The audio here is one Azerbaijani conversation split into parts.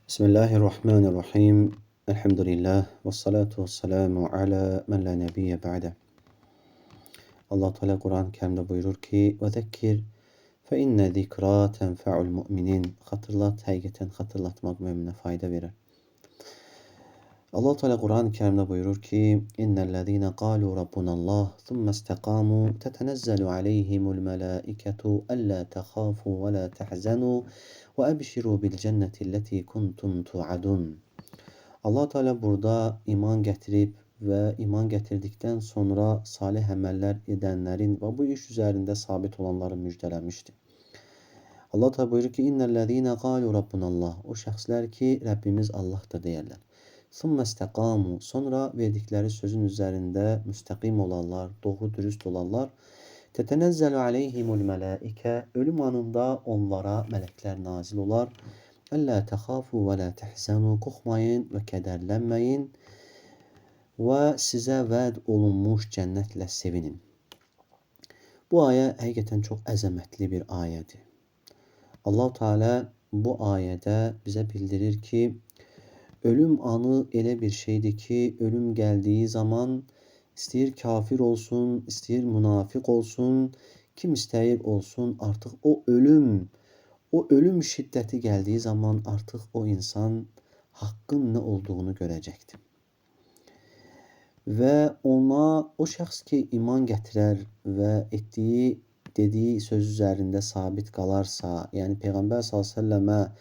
Bismillahirrahmanirrahim. Elhamdülillah. Ve salatu ve selamu ala men la nebiyye ba'de. Allah Teala Kur'an-ı Kerim'de buyurur ki: "Ve zekkir fe inne zikra tenfa'ul mu'minin." Hatırlat, hakikaten hatırlatmak mümine fayda verir. Allah Teala Kur'an-ı Kerim'de buyurur ki: "İnnellezîne kâlû rabbunallah thumme istekâmû tetenezzelu aleyhimul melâiketu ellâ tehâfû ve lâ tehzenû ve ebşirû bil cennetilleti kuntum tu'adun." Allah Teala burada iman getirip ve iman getirdikten sonra salih emeller edenlerin ve bu iş üzerinde sabit olanları müjdelemişti. Allah Teala buyurur ki: "İnnellezîne kâlû rabbunallah." O şəxslər ki Rabbimiz Allah'tır deyirlər. Sümme istekâmû. Sonra verdikleri sözün üzerinde müstakim olanlar, doğru dürüst olanlar. Tetenezzelu aleyhimul melâike. Ölüm anında onlara melekler nazil olar. Ellâ tehâfû ve lâ tehzenû. Korkmayın ve kederlenmeyin. Ve size vaad olunmuş cennetle sevinin. Bu ayet hakikaten çok azametli bir ayeti. Allah Teala bu ayette bize bildirir ki ölüm anı elə bir şeydir ki ölüm geldiği zaman istəyir kafir olsun, istəyir münafık olsun, kim istəyir olsun artık o ölüm şiddeti geldiği zaman artık o insan hakkın ne olduğunu görecektir. Ve ona o şəxs ki iman getirer ve ettiği dediği söz üzerinde sabit kalarsa, yani Peygamber sallallahu aleyhi ve selleme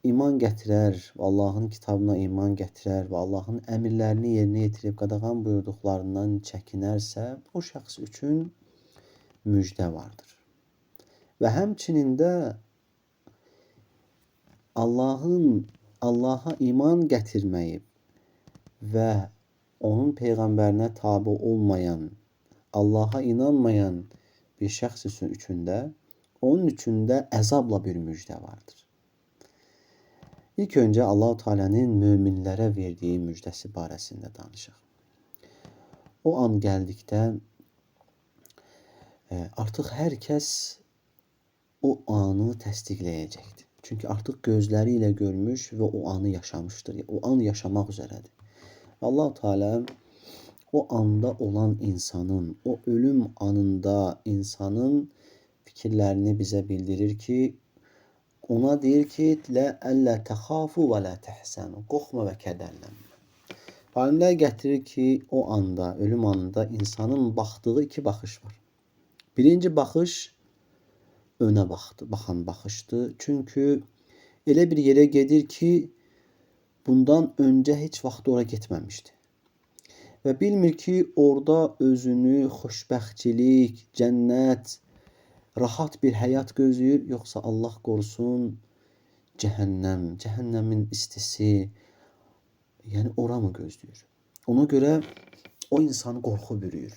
iman gətirər, Allah'ın kitabına iman gətirər və Allah'ın əmirlərini yerinə yetirib qadağan buyurduqlarından çəkinərsə, o şəxs üçün müjdə vardır. Və həmçinin də Allah'a iman gətirməyib və onun peyğəmbərinə tabi olmayan, Allah'a inanmayan bir şəxs üçün də onun üçün də əzabla bir müjdə vardır. İlk önce Allah-u Teala'nın müminlere verdiği müjdesi barəsində danışaq. O an gəldikdə artıq hər kəs o anı təsdiqləyəcəkdir. Çünki artıq gözləri ilə görmüş və o anı yaşamışdır. O an yaşamaq üzrədir. Allah-u Teala o anda olan insanın, o ölüm anında insanın fikirlərini bizə bildirir ki, ona deyir ki, "Əllə təxafu və lə təhsənu." Qorxma və kədərlənmə. Alimlər gətirir ki, o anda, ölüm anında insanın baxdığı iki baxış var. Birinci baxış önə baxan baxışdır. Çünki elə bir yerə gedir ki, bundan öncə heç vaxt ora getməmişdi. Və bilmir ki, orada özünü xoşbəxtçilik, cənnət, rahat bir həyat gözləyir, yoxsa Allah qorusun cəhənnəmin istisi, yəni ora mı gözləyir? Ona görə o insanı qorxu bürüyür.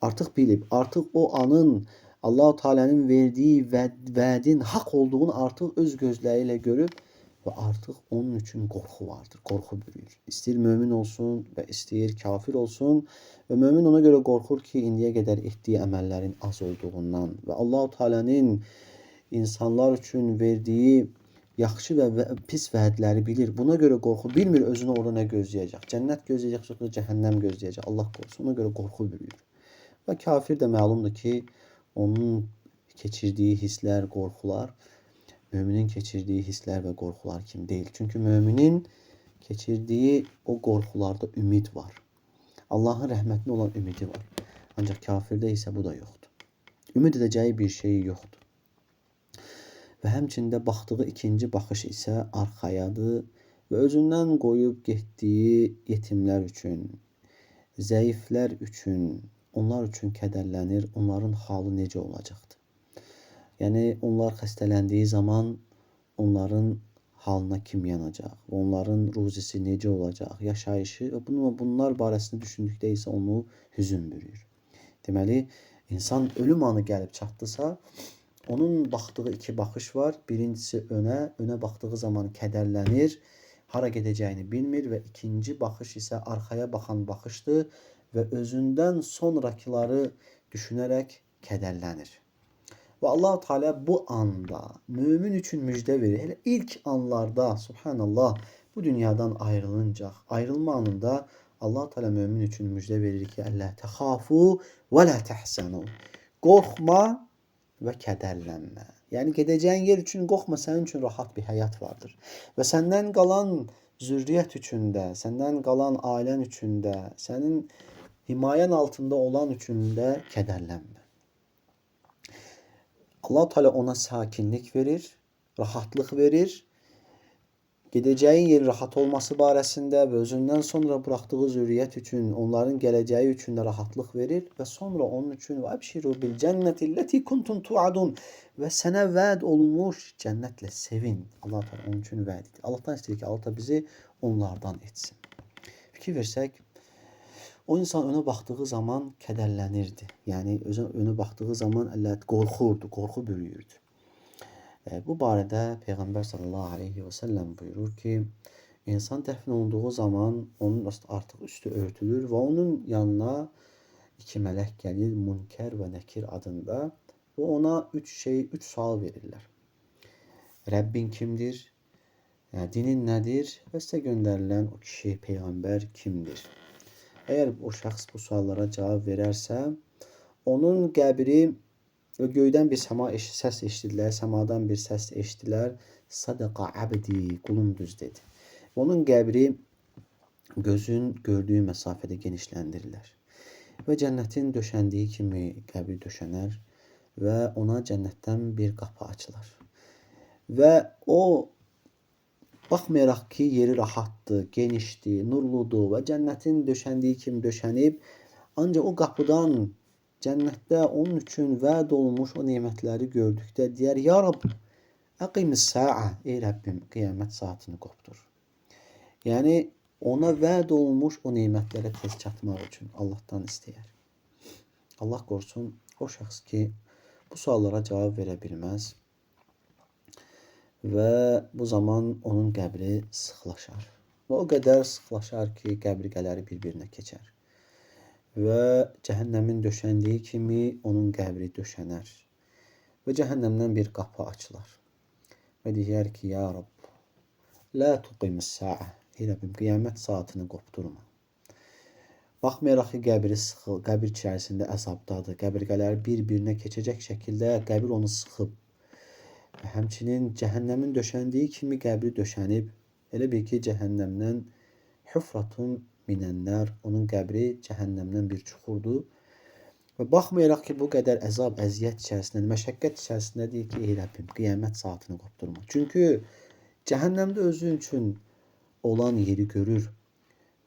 Artıq bilib, artıq o anın Allah-u Teala'nın verdiği vədin haqq olduğunu artıq öz gözləri ilə görüb və artıq onun üçün qorxu vardır, qorxu bürüyür. İstəyir mömin olsun və istəyir kafir olsun və mömin ona görə qorxur ki, indiyə qədər etdiyi əməllərin az olduğundan və Allah-u Teala'nın insanlar üçün verdiyi yaxşı və pis vədləri bilir. Buna görə qorxu, bilmir özünü orada nə gözləyəcək. Cənnət gözləyəcək, yoxsa cəhənnəm gözləyəcək. Allah qorusun. Ona görə qorxu bürüyür. Və kafir də məlumdur ki, onun keçirdiyi hisslər, qorxular, müminin keçirdiyi hisslər və qorxular kimi deyil. Çünki müminin keçirdiyi o qorxularda ümid var. Allah'ın rəhmətinə olan ümidi var. Ancaq kafirdə isə bu da yoxdur. Ümid edəcəyi bir şey yoxdur. Və həmçində baxdığı ikinci baxış isə arxayadır və özündən qoyub getdiyi yetimlər üçün, zəiflər üçün, onlar üçün kədərlənir, onların halı necə olacaqdır? Yəni, onlar xəstələndiyi zaman onların halına kim yanacaq? Onların ruzisi necə olacaq? Yaşayışı, bunlar barəsində düşündükdə isə onu hüzün bürüyür. Deməli, insan ölüm anı gəlib çatdısa, onun baxdığı iki baxış var. Birincisi önə baxdığı zaman kədərlənir, hara gedəcəyini bilmir və ikinci baxış isə arxaya baxan baxışdır və özündən sonrakıları düşünərək kədərlənir. Və Allah Teala bu anda mömin üçün müjdə verir. Elə ilk anlarda subhanallah bu dünyadan ayrılma anında Allah Teala mömin üçün müjdə verir ki, "Əllə təxafu və la təhsənu." Qorxma və kədərlənmə. Yəni gedəcəyin yer üçün qorxma, sənin üçün rahat bir həyat vardır. Və səndən qalan zürriyyət üçün də, səndən qalan ailən üçün də, sənin himayən altında olan üçün də kədərlənmə. Allah Teala ona sakinlik verir, rahatlıq verir. Gedəcəyin yerin rahat olması barəsində və özündən sonra buraxdığı zürriyyət üçün, onların gələcəyi üçün də rahatlıq verir və sonra onun üçün və əbşiru bil cənnətilleti kuntum tuadun və sənə vəd olunmuş cənnətlə sevin. Allah Teala onun üçün vəd edir. Allahdan istəyir ki, Allah bizi onlardan etsin. Fikir versək, o insan önə baxdığı zaman kədərlənirdi. Yəni önə baxdığı zaman qorxurdu, qorxu bürüyürdü. Bu barədə Peyğəmbər sallallahu aleyhi və səlləm buyurur ki, insan dəfn olunduğu zaman onun artıq üstü örtülür və onun yanına iki mələk gəlir, Münkər və Nəkir adında və ona üç sual verirlər. Rəbbin kimdir? Dinin nədir? Və sizə göndərilən o kişi, Peyğəmbər kimdir? Əgər o şəxs bu suallara cavab verərsə, onun qəbri və göydən bir səs eşitdilər, səmadan bir səs eşitdilər. Sadaqa abdi, qulum düz dedi. Onun qəbri gözün gördüyü məsafədə genişləndirirlər. Və cənnətin döşəndiyi kimi qəbri döşənər və ona cənnətdən bir qapı açılar. Və o, baxmayaraq ki, yeri rahatdır, genişdir, nurludur və cənnətin döşəndiyi kimi döşənib, ancaq o qapıdan cənnətdə onun üçün vəd olunmuş o nemətləri gördükdə deyər, ya Rab, əqimis sa'a, ey Rəbbim, qiyamət saatını qopdur. Yəni, ona vəd olunmuş o nemətlərə tez çatmaq üçün Allahdan istəyər. Allah qorusun, o şəxs ki, bu suallara cavab verə bilməz və bu zaman onun qəbri sıxlaşar. Və o qədər sıxlaşar ki, qəbriqələri bir-birinə keçər. Və cəhənnəmin döşəndiyi kimi onun qəbri döşənər. Və cəhənnəmdən bir qapı açılar. Və deyər ki, ya Rab, la tuqimis sa'a, ey Rəbbim, qiyamət saatını qopdurma. Baxmayaraq ki, qəbir içərisində əzabdadır, qəbriqələri bir-birinə keçəcək şəkildə qəbir onu sıxıb. Və həmçinin cəhənnəmin döşəndiyi kimi qəbri döşənib, elə bil ki, cəhənnəmdən hüfratun minənlər, onun qəbri cəhənnəmdən bir çuxurdur. Və baxmayaraq ki, bu qədər əzab, əziyyət içərisində, məşəqqət içərisində deyir ki, ey Rəbbim, qiyamət saatını qopdurma. Çünki cəhənnəmdə özü üçün olan yeri görür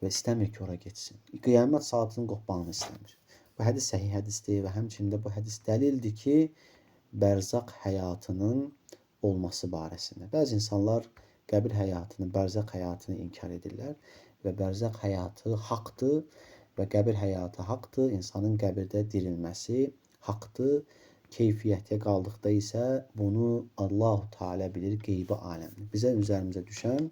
və istəmir ki, ora getsin. Qiyamət saatının qopmağını istəmir. Bu hədis səhih hədisdir və həmçində bu hədis dəlildir ki, bərzaq həyatının olması barəsində. Bəzi insanlar qəbir həyatını, bərzaq həyatını inkar edirlər və bərzaq həyatı haqdır və qəbir həyatı haqdır. İnsanın qəbirdə dirilməsi haqdır. Keyfiyyətə qaldıqda isə bunu Allah-u Teala bilir, qeybi aləmdir. Bizə üzərimizə düşən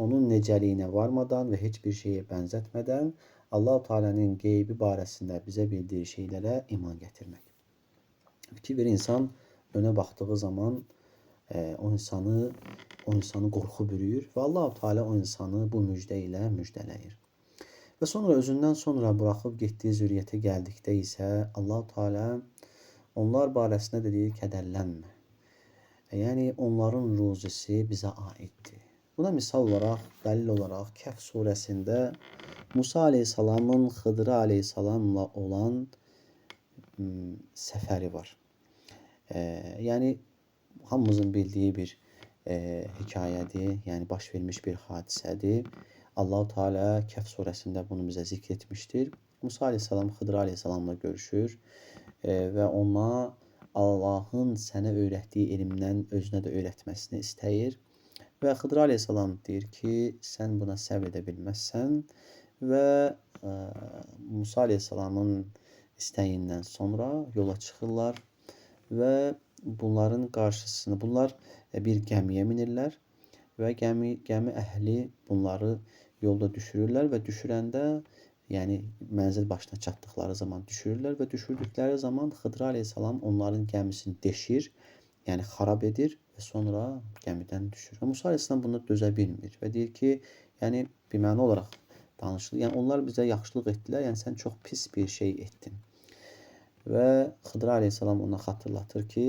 onun necəliyinə varmadan və heç bir şeyə bənzətmədən Allah-u Teala'nın qeybi barəsində bizə bildiyi şeylərə iman gətirmək. Fikir bir insan önə baxdığı zaman o insanı qorxu bürüyür və Allah-u Teala o insanı bu müjdə ilə müjdələyir. Və sonra özündən sonra buraxıb getdiyi zürriyyətə gəldikdə isə Allah-u Teala onlar barəsində də deyir, kədərlənmə. Yəni onların ruzisi bizə aiddir. Buna misal olaraq, dəlil olaraq Kəhf surəsində Musa aleyhissalamın Xıdırı aleyhissalamla olan səfəri var. Yəni hamımızın bildiyi bir hekayədir, yəni baş vermiş bir hadisədir. Allah-u Teala Kəhf surəsində bunu bizə zikr etmişdir. Musa aleyhissalam Xıdır aleyhissalamla görüşür və ona Allahın sənə öyrətdiyi elmdən özünə də öyrətməsini istəyir. Və Xıdır aleyhissalam deyir ki, sən buna səbr edə bilməzsən və Musa aleyhissalamın istəyindən sonra yola çıxırlar və bunların qarşısını, bunlar bir gəmiyə minirlər və gəmi əhli bunları yolda düşürürlər və düşürəndə yəni mənzil başına çatdıqları zaman düşürürlər və düşürdükləri zaman Xıdır əleyhissalam onların gəmisini deşir, yəni xarab edir və sonra gəmidən düşür. Və Musa əleyhissalam buna dözə bilmir və deyir ki, yəni biməna olaraq danışılır. Yəni onlar bizə yaxşılıq etdilər, yəni sən çox pis bir şey etdin. Və Xıdır əleyhissalam ona xatırlatır ki,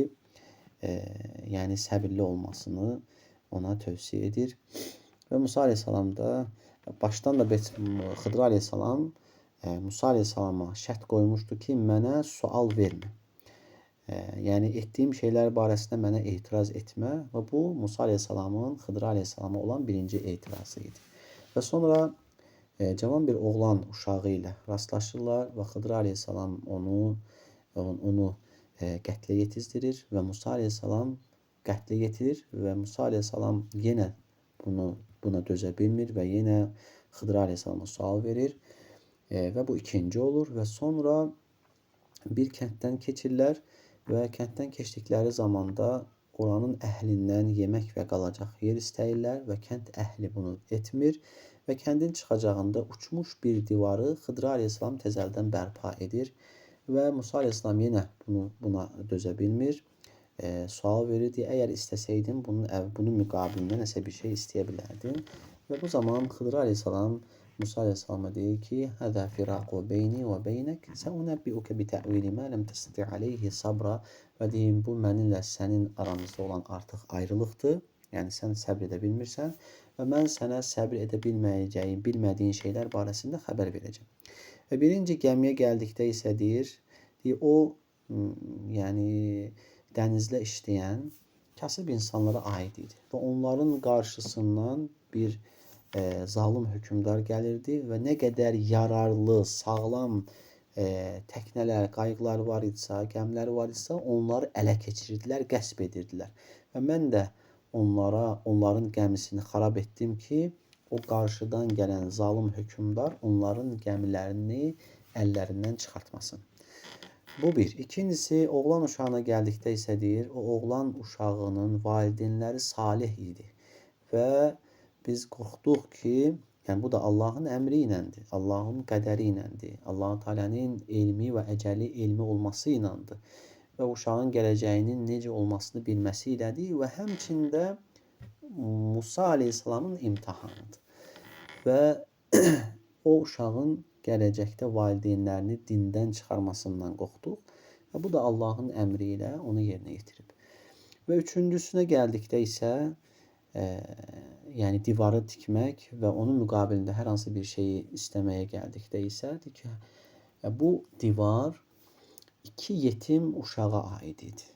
yəni səbirli olmasını ona tövsiyə edir. Və Musa əleyhissalam da başdan da Xıdır əleyhissalam Musa əleyhissalama şərt qoymuşdu ki, mənə sual vermə. Yəni etdiyim şeylər barəsində mənə etiraz etmə və bu Musa əleyhissalamın Xıdır əleyhissalama olan birinci etirazı idi. Və sonra cavan bir oğlan uşağı ilə rastlaşırlar və Xıdır əleyhissalam onu qətlə yetizdirir və Musa əleyhissalam qətlə yetirir və Musa əleyhissalam yenə buna dözə bilmir və yenə Xıdır əleyhissalama sual verir və bu ikinci olur və sonra bir kənddən keçirlər və kənddən keçdikləri zamanda oranın əhlindən yemək və qalacaq yer istəyirlər və kənd əhli bunu etmir və kəndin çıxacağında uçmuş bir divarı Xıdır əleyhissalam təzədən bərpa edir və Musa əleyhissalam yenə buna dözə bilmir. Sual verirdi, əgər istəsəydin bunun müqabilində nəsə bir şey istəyə bilərdin. Və bu zaman Xıdır əleyhissalam Musa əleyhissalama deyir ki, "Həzə firaqu beyni və beynək, səunəbbiuke bi tə'vili mə ləm təstati aleyhi sabra." Və deyim, bu mənimlə sənin aranızda olan artıq ayrılıqdır. Yəni sən səbr edə bilmirsən və mən sənə səbr edə bilmədiyin şeylər barəsində xəbər verəcəm. Və birinci gəmiyə gəldikdə isə deyir, o yəni dənizdə işləyən kasıb insanlara aid idi və onların qarşısından bir zalim hökmdar gəlirdi və nə qədər yararlı, sağlam təknələr, qayıqlar var idisə, gəmilər var idisə, onları ələ keçirirdilər, qəsb edirdilər. Və mən də onların gəmisini xarab etdim ki, o qarşıdan gələn zalim hökmdar onların gəmilərini əllərindən çıxartmasın. Bu bir. İkincisi, oğlan uşağına gəldikdə isə deyir, o oğlan uşağının valideynləri salih idi. Və biz qorxduq ki, yəni bu da Allahın əmri iləndir, Allahın qədəri iləndir, Allah-u Teala'nın elmi və əcəli elmi olması iləndir və uşağın gələcəyinin necə olmasını bilməsi ilədir və həmçində Musa əleyhissalamın imtihanıdır. Və o uşağın gələcəkdə valideynlərini dindən çıxarmasından qorxduq və bu da Allahın əmri ilə onu yerinə yetirib. Və üçüncüsünə gəldikdə isə yəni divarı tikmək və onun müqabilində hər hansı bir şeyi istəməyə gəldikdə isə ki, bu divar 2 yetim uşağa aid idi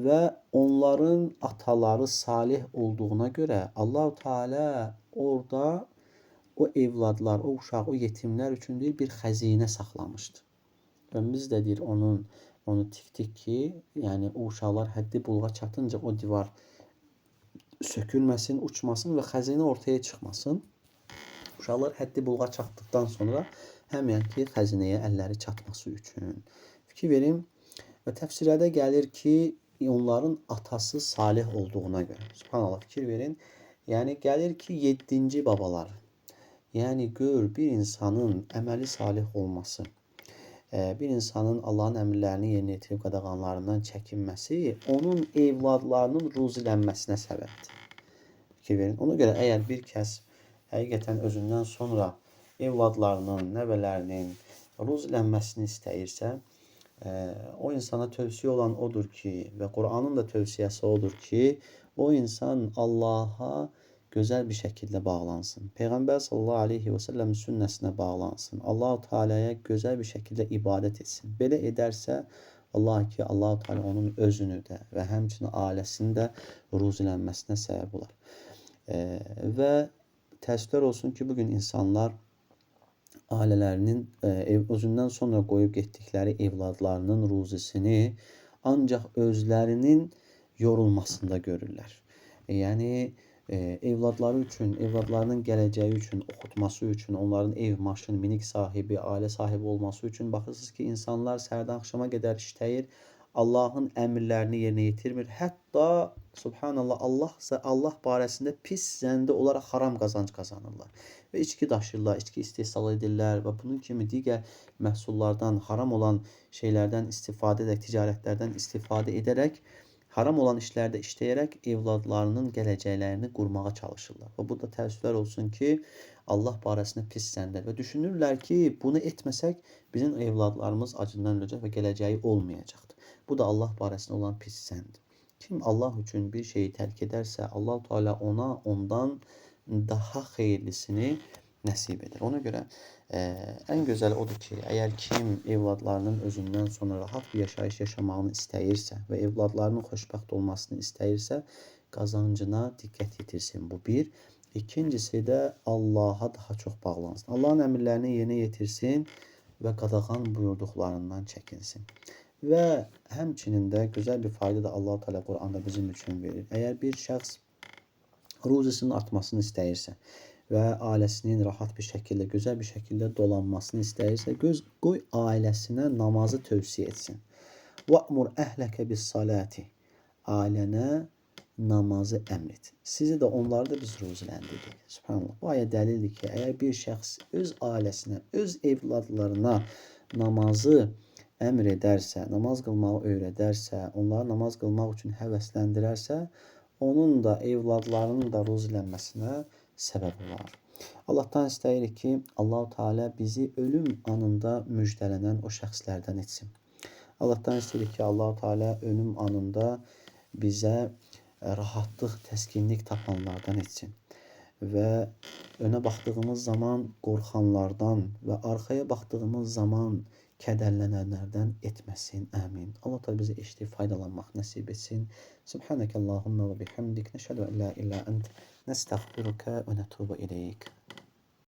və onların ataları salih olduğuna görə Allah-u Teala orada o evladlar, o uşaq, o yetimlər üçün deyir, bir xəzinə saxlamışdı. Və biz də deyir, onu tikdik ki, yəni o uşaqlar həddi buluğa çatınca o divar sökülməsin, uçmasın və xəzinə ortaya çıxmasın. Uşaqlar həddi buluğa çatdıqdan sonra həmən ki, xəzinəyə əlləri çatması üçün. Fikir verin və təfsirlərdə gəlir ki, onların atası salih olduğuna görə. Subhanallah, fikir verin. Yəni gəlir ki, 7-ci babaları. Yəni gör, bir insanın əməli salih olması, bir insanın Allahın əmrlərini yerinə yetirib qadağanlarından çəkinməsi onun evladlarının ruzilənməsinə səbəbdir. Fikir verin. Ona görə əgər bir kəs həqiqətən özündən sonra evladlarının, nəvələrinin ruzilənməsini istəyirsə, o insana tövsiyə olan odur ki, və Qur'anın da tövsiyəsi odur ki, o insan Allaha gözəl bir şəkildə bağlansın. Peyğəmbər sallallahu aleyhi və səlləm sünnəsinə bağlansın. Allah-u Teala'ya gözəl bir şəkildə ibadət etsin. Belə edərsə, Allah-u Teala onun özünü də və həmçinin ailəsini də ruzilənməsinə səbəb olar. Və təəssüflər olsun ki, bugün insanlar ailələrinin özündən sonra qoyub getdikləri evladlarının ruzisini ancaq özlərinin yorulmasında görürlər. Yəni, evladları üçün, evladlarının gələcəyi üçün, oxutması üçün, onların ev, maşın, minik sahibi, ailə sahibi olması üçün baxırsınız ki, insanlar səhərdən axşama qədər işləyir, Allahın əmrlərini yerinə yetirmir. Hətta subhanallah Allah barəsində pis zəndə olaraq haram qazanc qazanırlar. Və içki daşırlar, içki istehsal edirlər və bunun kimi digər məhsullardan, haram olan şeylərdən istifadə edərək, ticarətlərdən istifadə edərək, haram olan işlərdə işləyərək evladlarının gələcəklərini qurmağa çalışırlar. Və bu da təəssüflər olsun ki, Allah barəsində pis zəndər və düşünürlər ki, bunu etməsək bizim evladlarımız acından öləcək və gələcəyi olmayacaqdır. Bu da Allah barəsində olan pis zəndir. Kim Allah üçün bir şeyi tərk edərsə, Allah Teala ona ondan daha xeyirlisini nəsib edir. Ona görə ən gözəl odur ki, əgər kim evladlarının özündən sonra rahat bir yaşayış yaşamağını istəyirsə və evladlarının xoşbəxt olmasını istəyirsə, qazancına diqqət yetirsin. Bu bir. İkincisi də Allaha daha çox bağlansın. Allahın əmrlərini yerinə yetirsin və qadağan buyurduqlarından çəkinsin. Və həmçinin də gözəl bir fayda da Allah Teala Quranda bizim üçün verir. Əgər bir şəxs ruzisinin artmasını istəyirsə və ailəsinin rahat bir şəkildə, gözəl bir şəkildə dolanmasını istəyirsə, qoy ailəsinə namazı tövsiyə etsin. وَأْمُرْ أَهْلَكَ بِالصَّلَاةِ Ailənə namazı əmr et. Sizi də onları da biz ruziləndirdik. Subhanallah. Bu ayə dəlildir ki, əgər bir şəxs öz ailəsinə, öz evladlarına namazı əmr edərsə, namaz qılmağı öyrədərsə, onları namaz qılmaq üçün həvəsləndirərsə, onun da evladlarının da ruzilənməsinə səbəb olar. Allahdan istəyirik ki, Allah-u Teala bizi ölüm anında müjdələnən o şəxslərdən etsin. Allahdan istəyirik ki, Allah-u Teala ölüm anında bizə rahatlıq, təskinlik tapanlardan etsin. Və önə baxdığımız zaman qorxanlardan və arxaya baxdığımız zaman kədərlənənlərdən etməsin. Amin. Allah Teala bizə eşidib faydalanmaq nəsib etsin. Subhanəkəllahumma və bihamdik. Nəşhədu ən la illə ənt. Nəstəğfiruka və nətubu ileyk.